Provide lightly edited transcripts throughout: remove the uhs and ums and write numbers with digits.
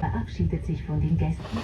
Verabschiedet sich von den Gästen.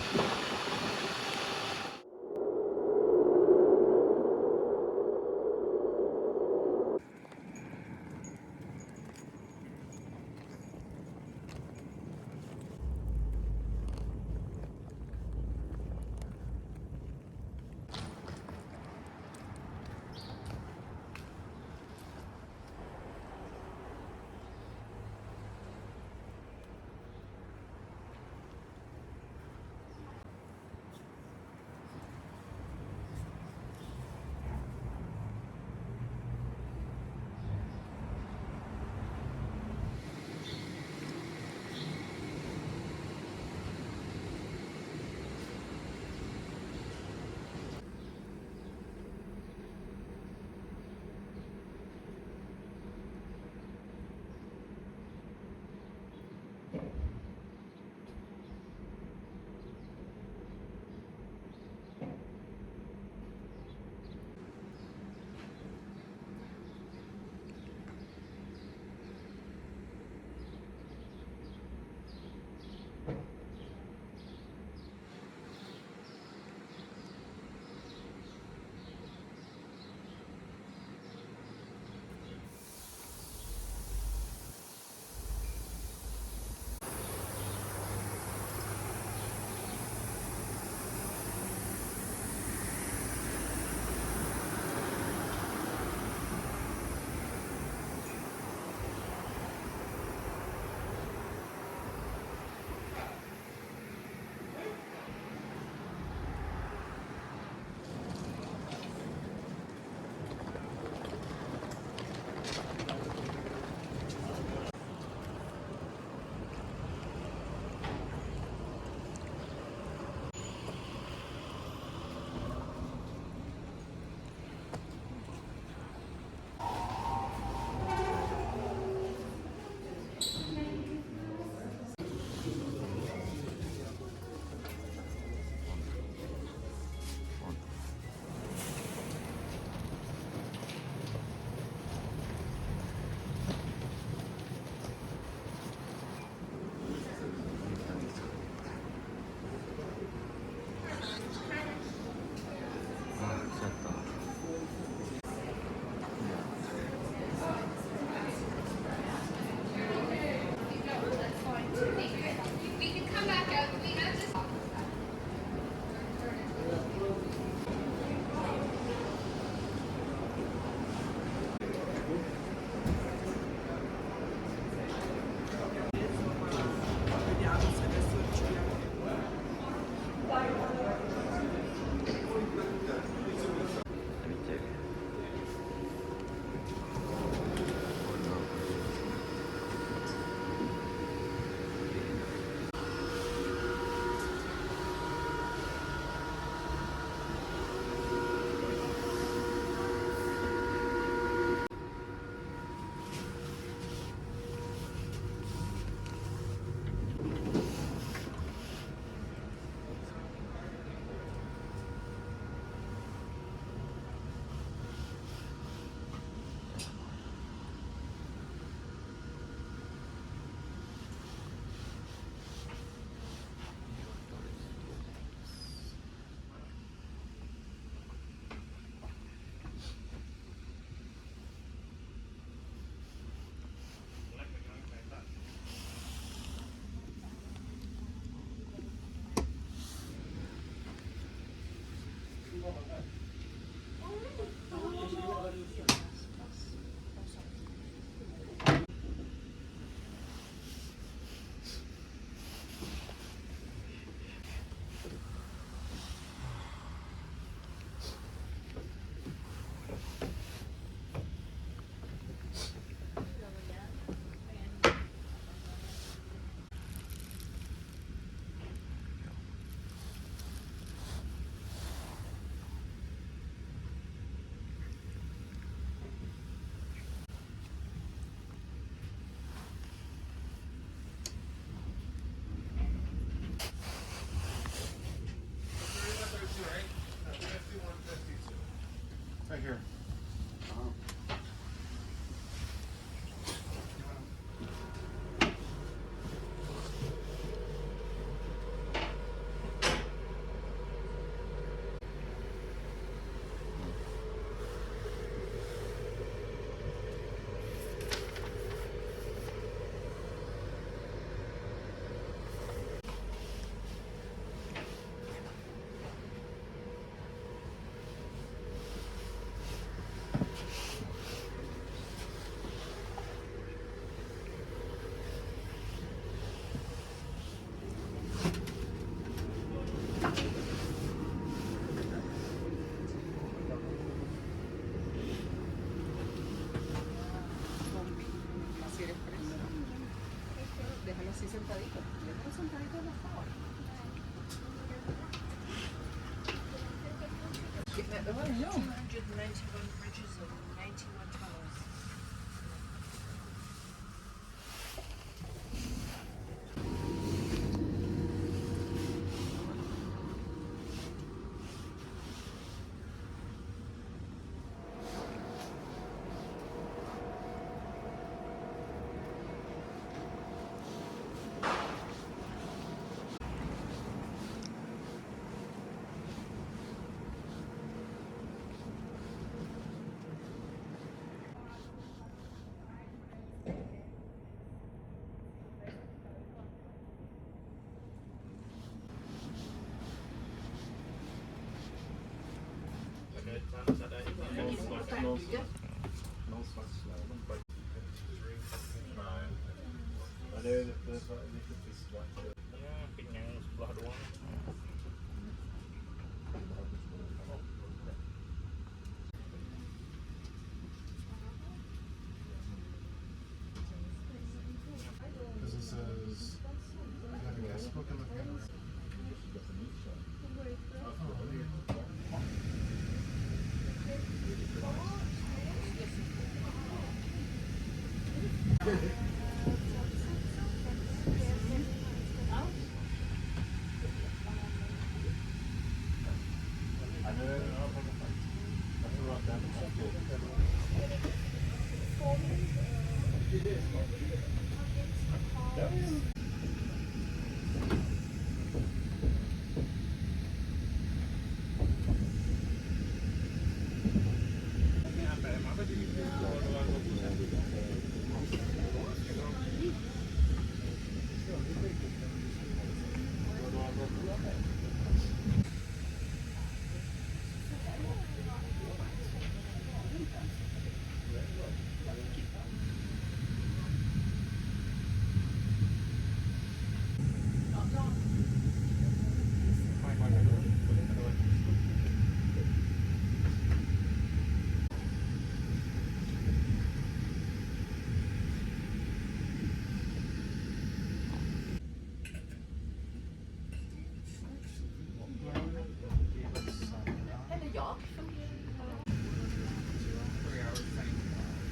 291 bridges and 91 tunnels. Pinggang sebelah doang. Because it says, having a book in the camera.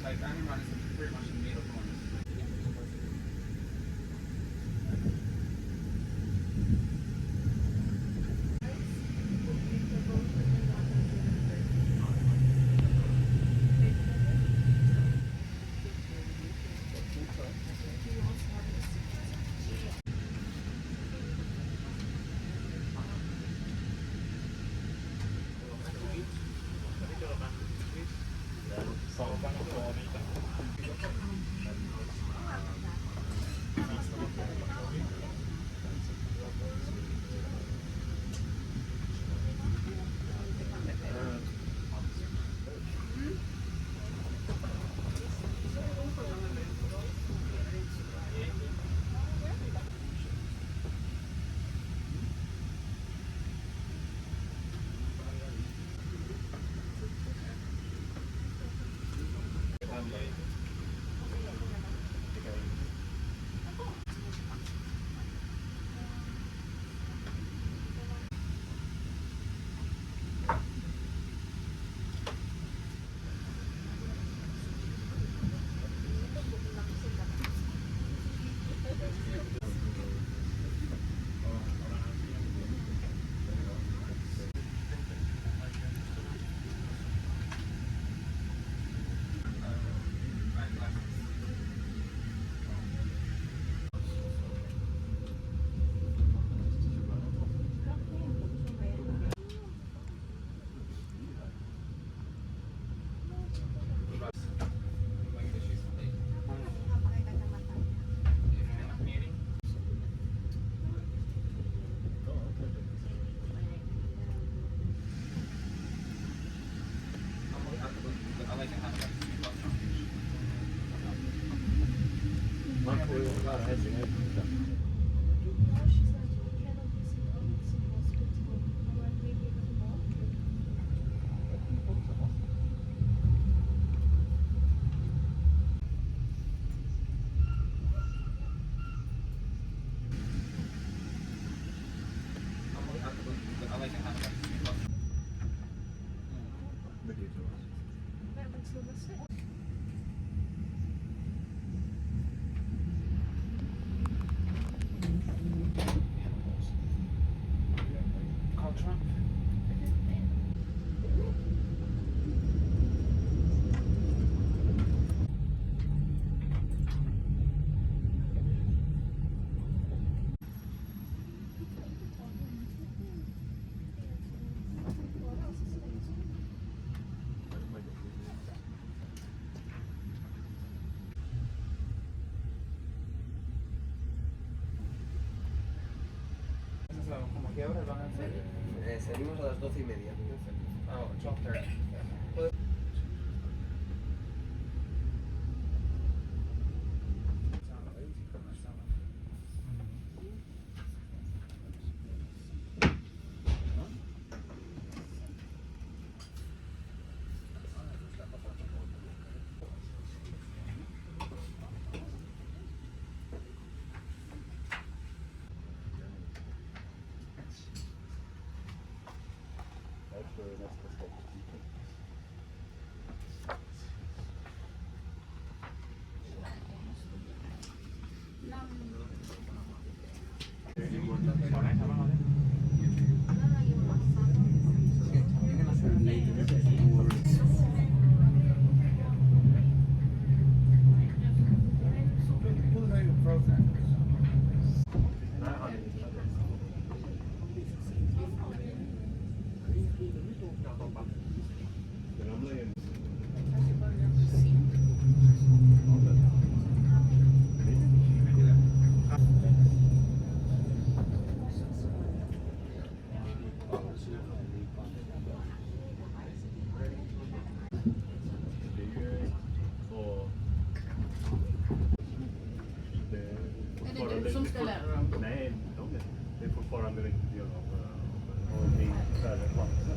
Like Animal is pretty much made of noise. hora van a salir? Salimos a las 12:30. Oh, 12:30. Food not even frozen. Är det du som ska lära dem? Nej, det är fortfarande inte del av min färre chanser.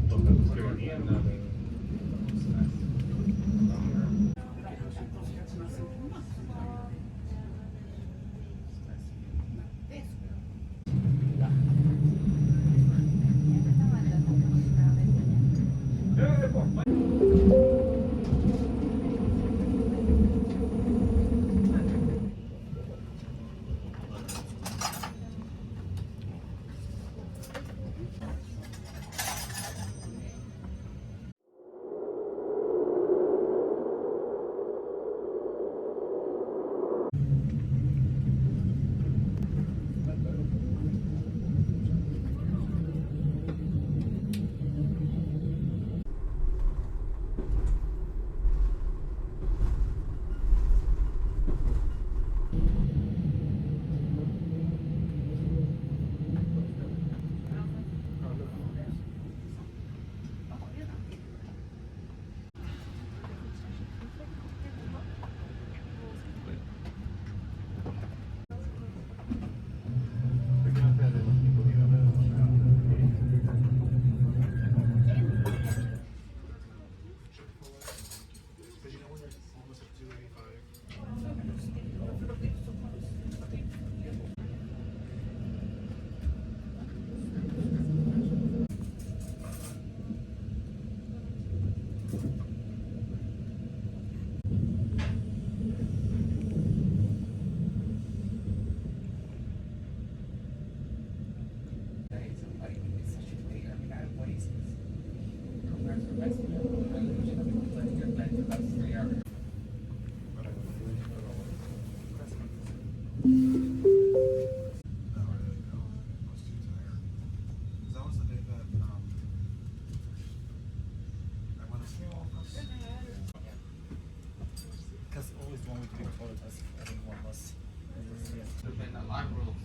De behöver skriva ner den. Almost at 285. It's such a thing. I mean, I waste compared to the rest of it. I literally have been letting it back to about 3 hours. No, I didn't go. I was too tired. 'Cause that was the day that I went to see all of us. Because always one week before it was, I think one was. There's been a lot of rules.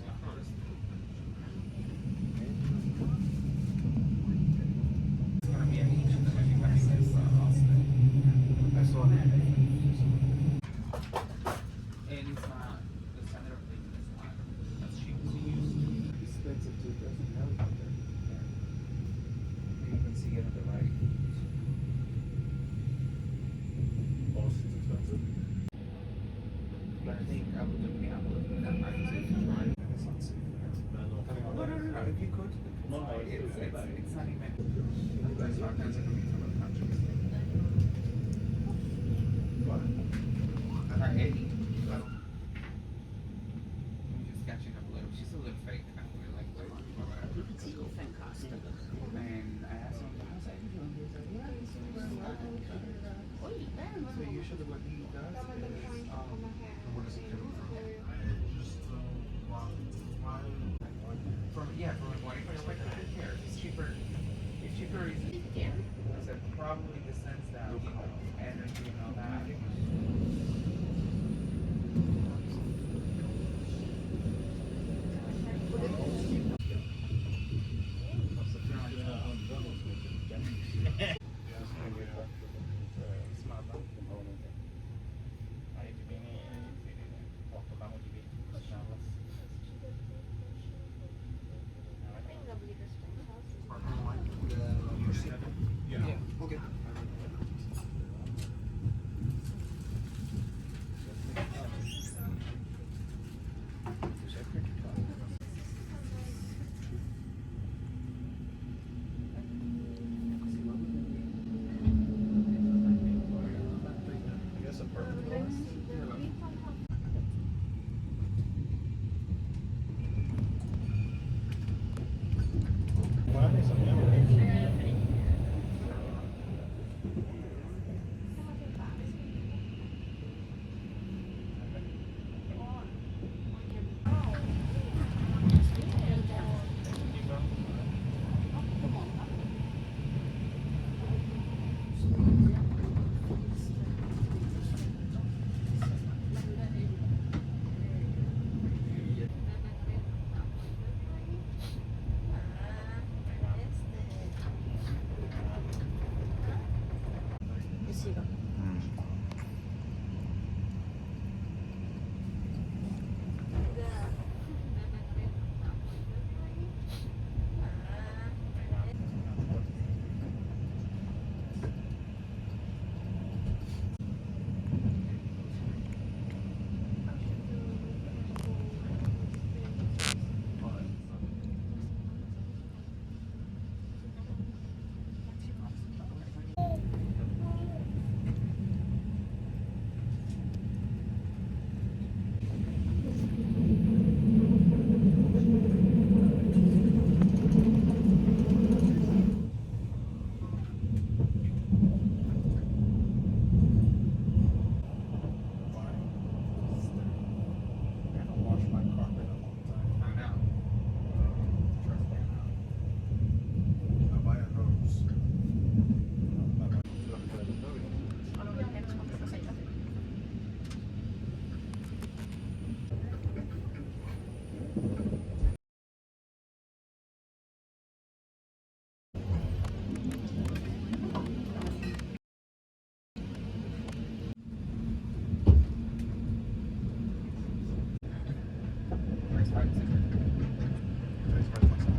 It's gonna be an each of them. I think this Austin. I saw it. And it's not the center of things. It's not as cheap to use. Expensive too, doesn't have it out there. You can see it on the right. Austin's expensive. But I think I would look at that night too. Right? It's not safe. No. If you could, it's not even. That's not that's going to be some of the countries. But Eddie, I'm just catching up a little. She's a little fake. I feel like and I asked him, how's Eddie doing? He was like, yeah, he's doing very well. So usually what he does is, Where does it come from? Just why? from a body perspective, who cares? It's cheaper. It's cheaper. I said probably the sense that energy and all that. hard to. It's quite flexible.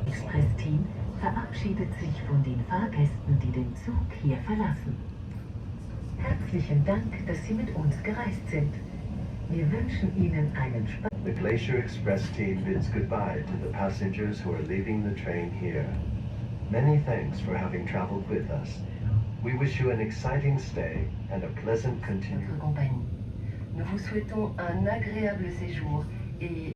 Express-Team verabschiedet sich von den Fahrgästen, die den Zug hier verlassen. Herzlichen Dank, dass Sie mit uns gereist sind. Wir wünschen Ihnen einen Spaß. The Glacier Express team bids goodbye to the passengers who are leaving the train here. Many thanks for having traveled with us. We wish you an exciting stay and a pleasant Notre continuation. compagnie. Nous vous souhaitons un agréable séjour et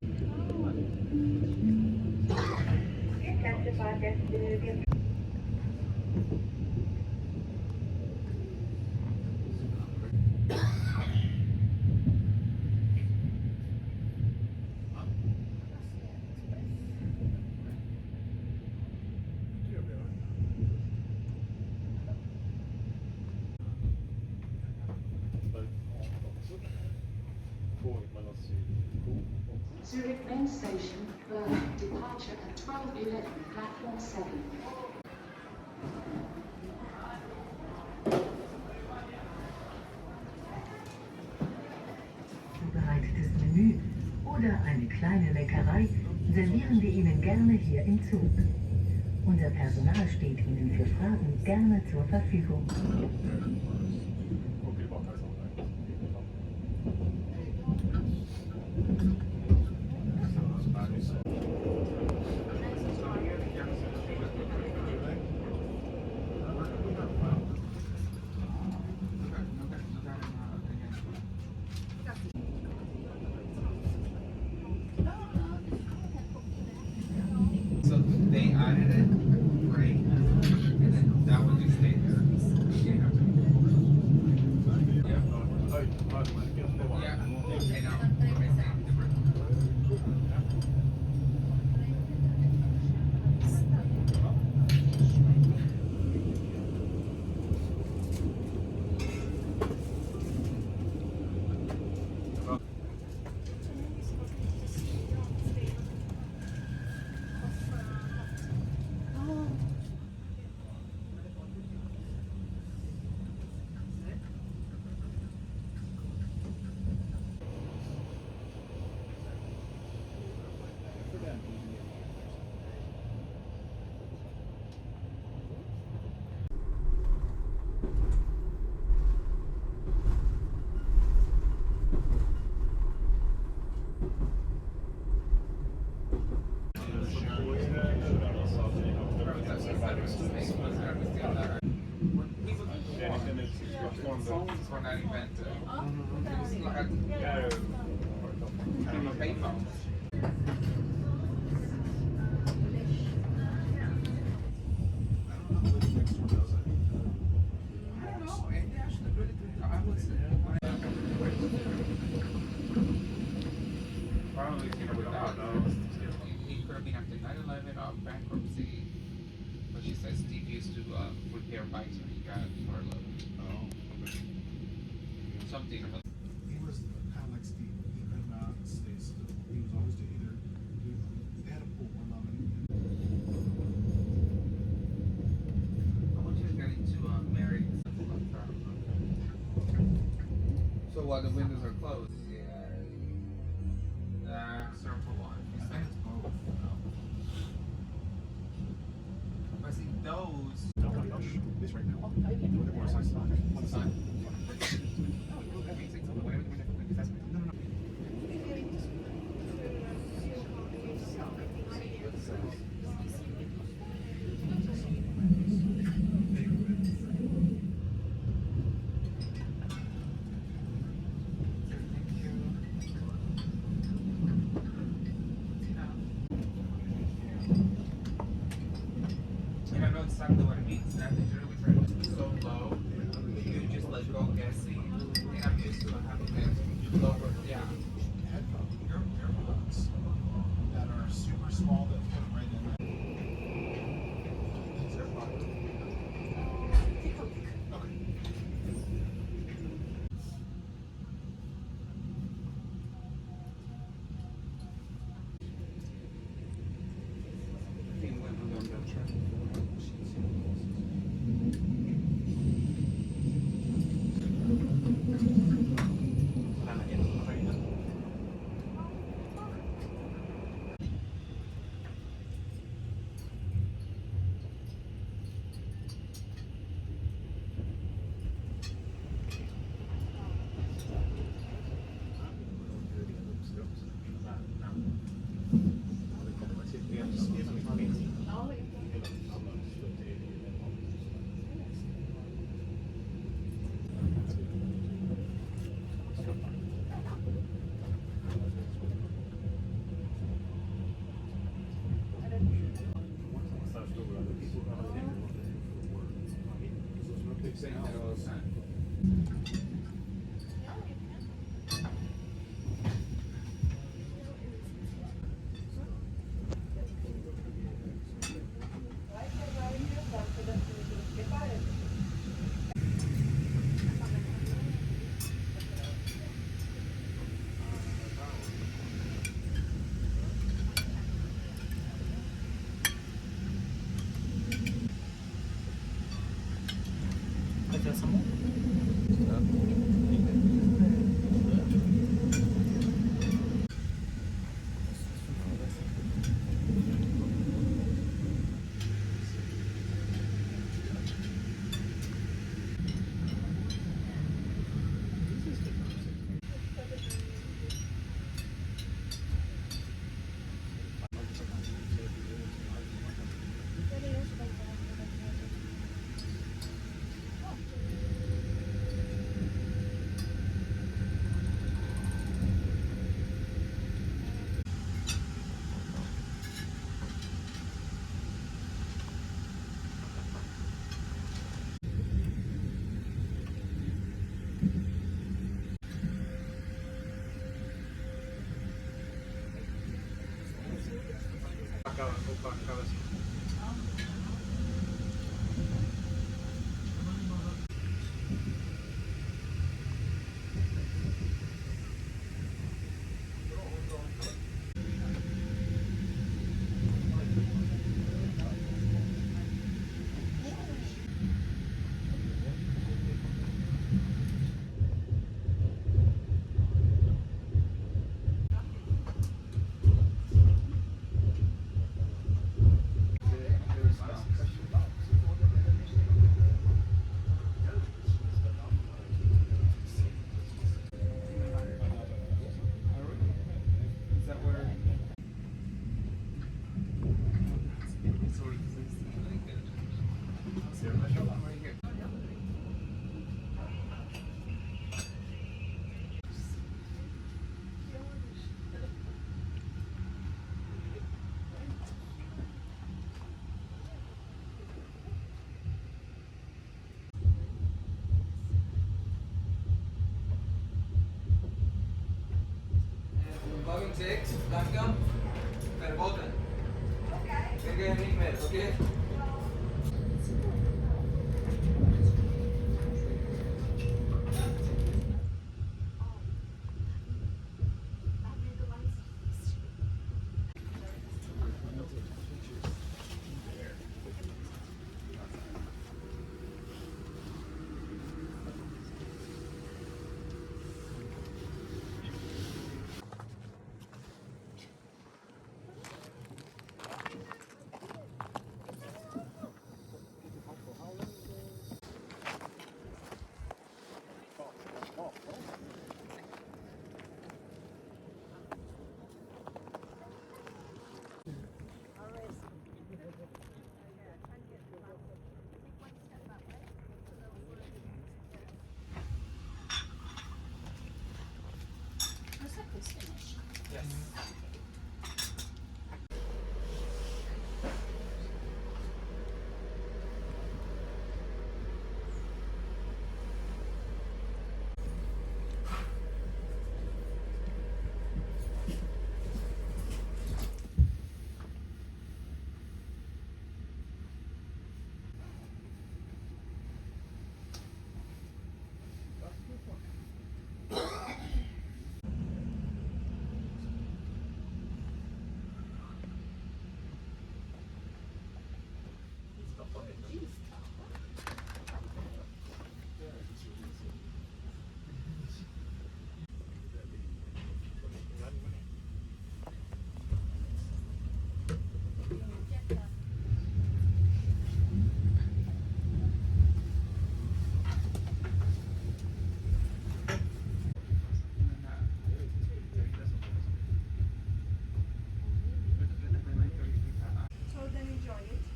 Zurich main station, Berlin, departure at 12:11, platform 7. zubereitetes Menü oder eine kleine Leckerei servieren wir Ihnen gerne hier im Zug. Unser Personal steht Ihnen für Fragen gerne zur Verfügung. Okay, war besser. So they added it, right? And then that one just stayed there. You have to move over. Yeah. Yeah. And now what am I saying? Different. For that event, it was like a payphone. I don't know. And they actually really good. I would say. Probably without he could have been after 9/11 or bankruptcy. But she says Steve used to repair bikes when he got furloughed. Something about. He was kind of like Steve. He could not stay still. He was always they had a pool one of them. I want you to get into married. So while the windows are closed, circle one. I think it's both. But see those. This right now. More size stock. One side. And I know exactly what it means. That literally turns so low, you just like go guessing. And I'm used to having that lower, yeah. Headphones. podcast. Is that where? Sorry, this is really good. Right here. Wagen 6, danke. Verboten. Wir gehen nicht mehr, okay?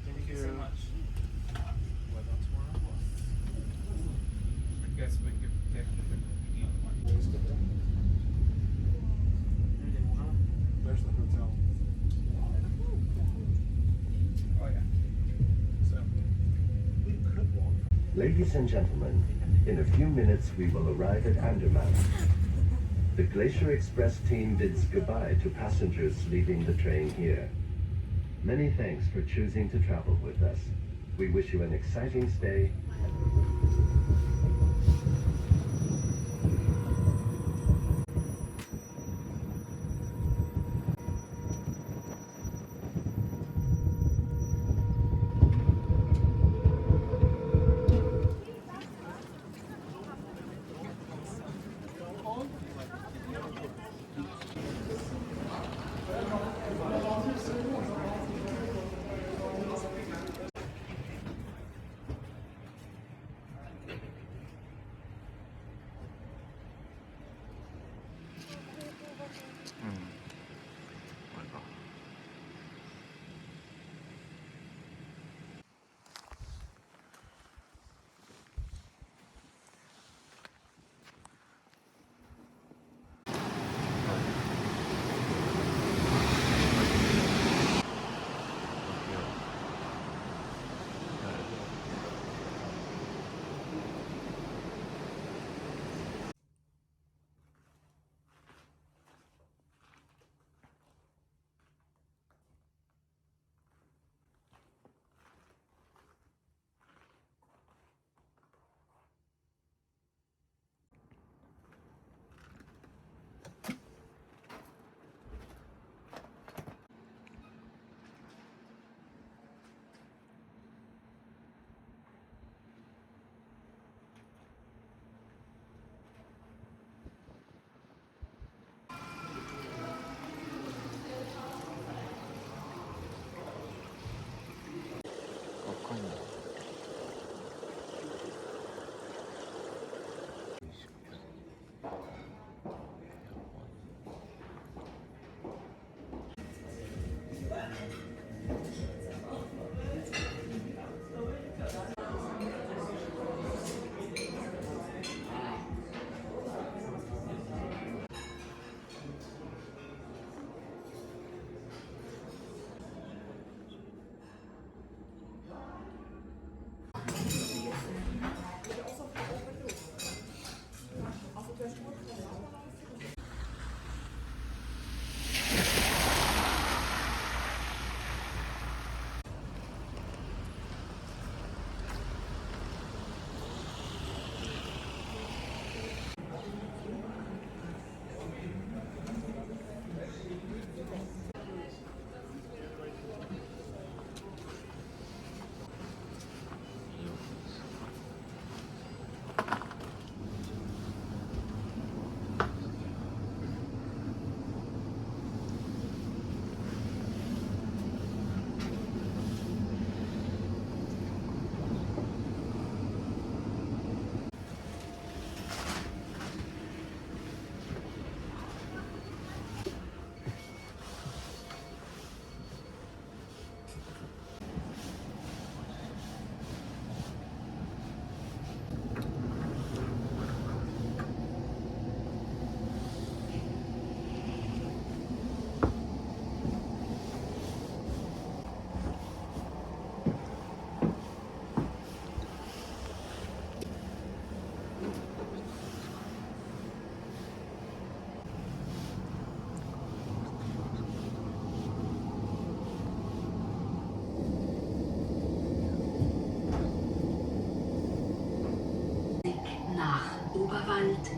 Thank you so much. I guess we could get the one. There's the hotel. Oh yeah. So, we could walk. Ladies and gentlemen, in a few minutes we will arrive at Andermatt. The Glacier Express team bids goodbye to passengers leaving the train here. Many thanks for choosing to travel with us. We wish you an exciting stay.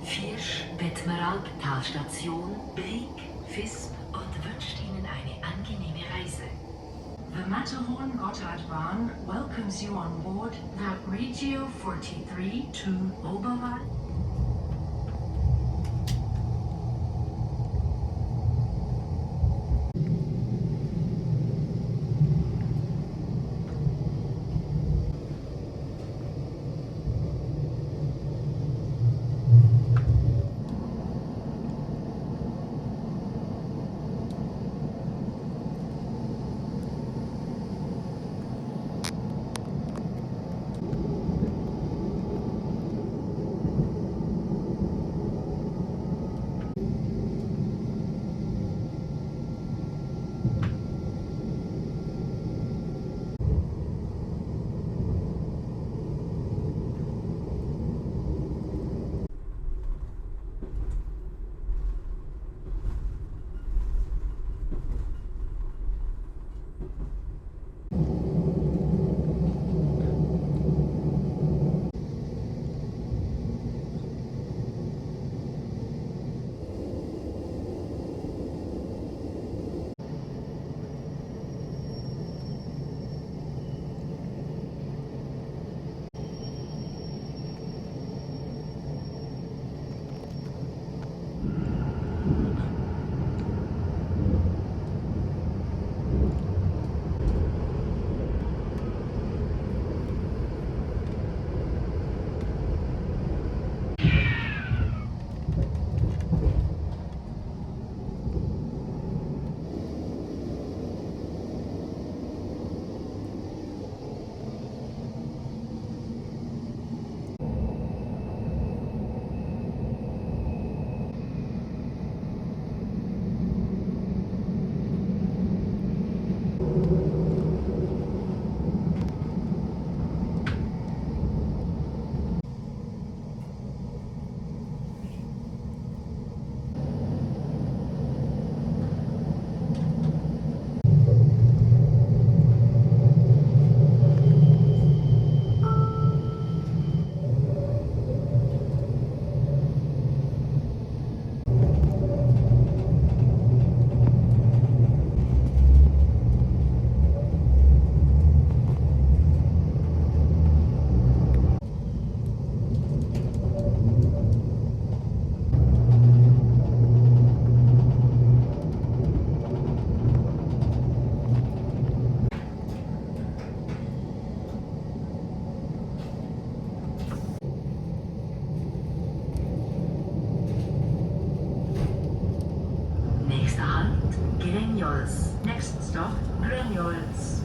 Fisch, Betmeralp, Talstation, Brieg, Visp und wünscht Ihnen eine angenehme Reise. The Matterhorn Gotthardbahn welcomes you on board the Regio 43 to Oberwald. Granules. Next stop, Granules.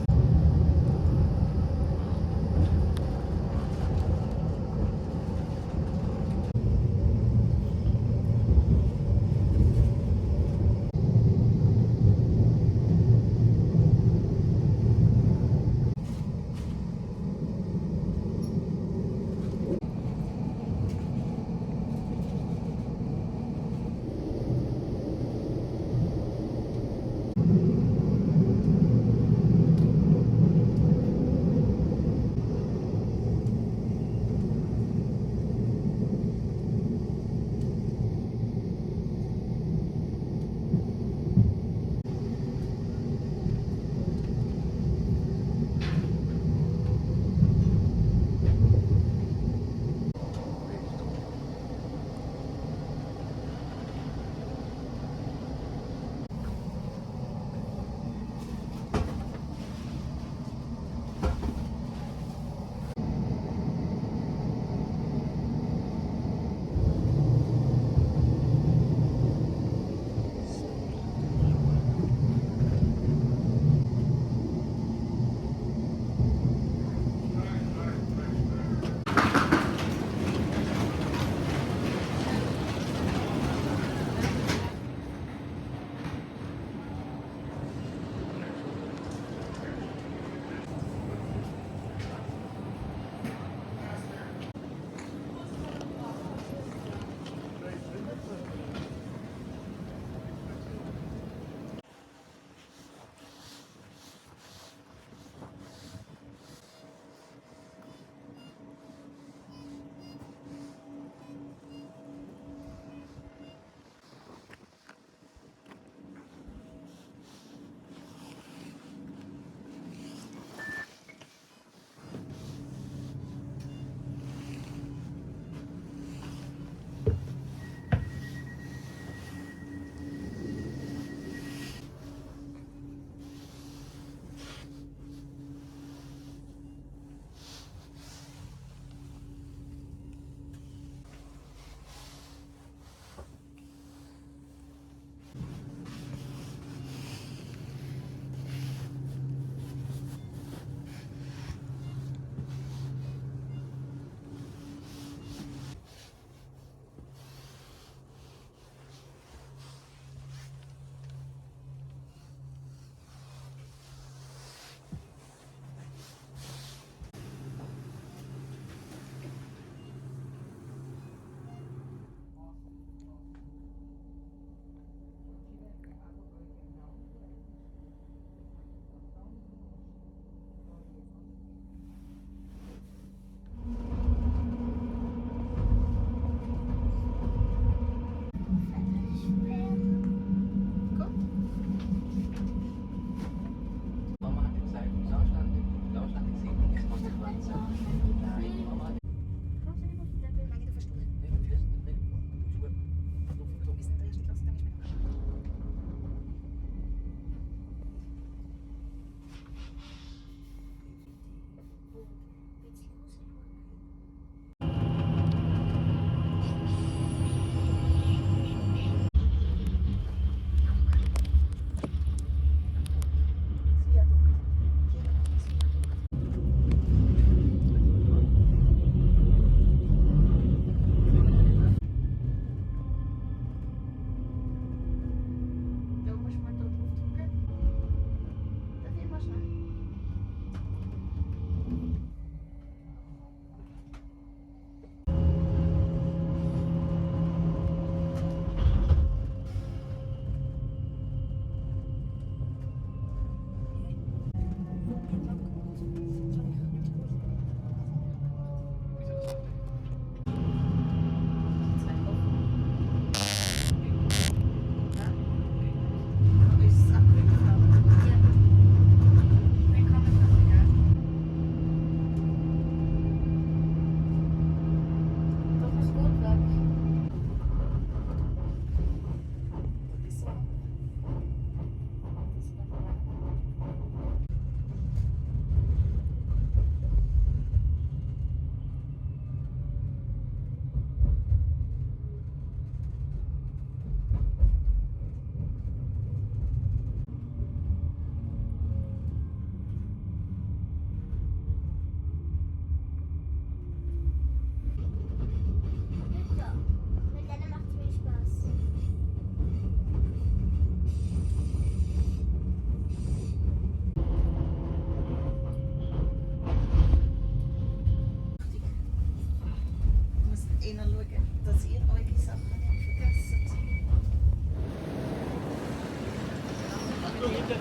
Boşlukta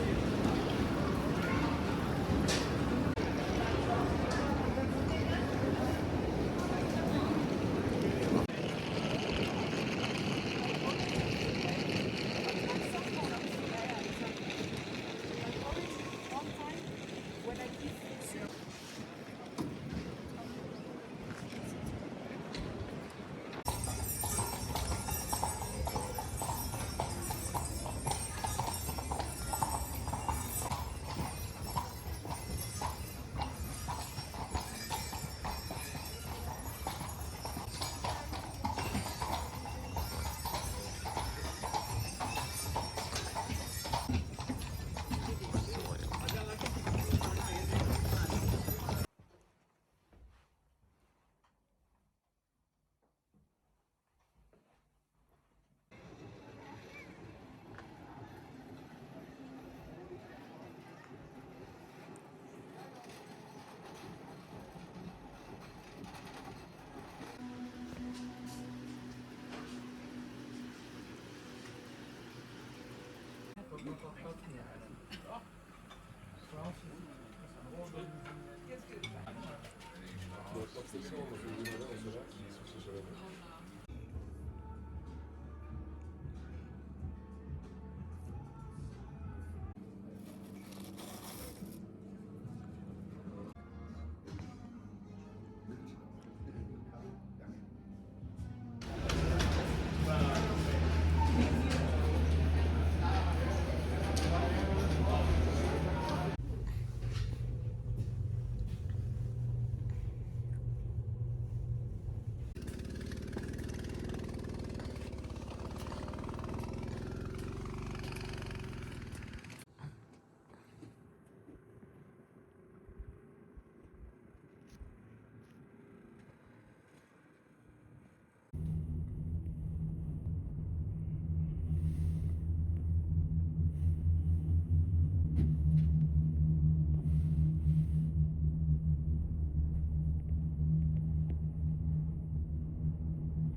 olmasın. Mesela